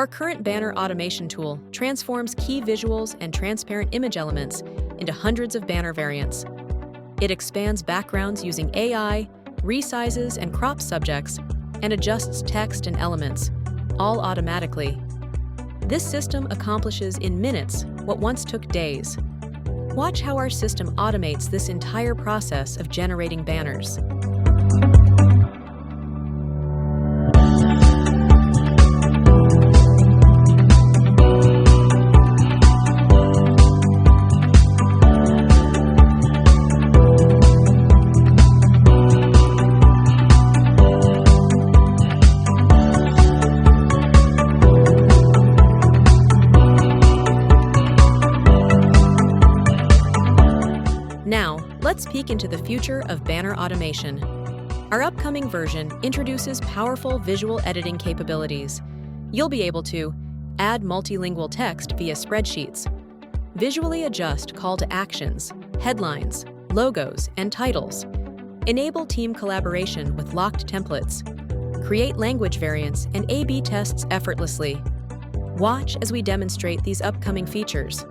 Our current banner automation tool transforms key visuals and transparent image elements into hundreds of banner variants. It expands backgrounds using AI, resizes and crops subjects, and adjusts text and elements, all automatically. This system accomplishes in minutes what once took days. Watch how our system automates this entire process of generating banners. Now, let's peek into the future of banner automation. Our upcoming version introduces powerful visual editing capabilities. You'll be able to add multilingual text via spreadsheets, visually adjust call to actions, headlines, logos, and titles, enable team collaboration with locked templates, create language variants and A/B tests effortlessly. Watch as we demonstrate these upcoming features.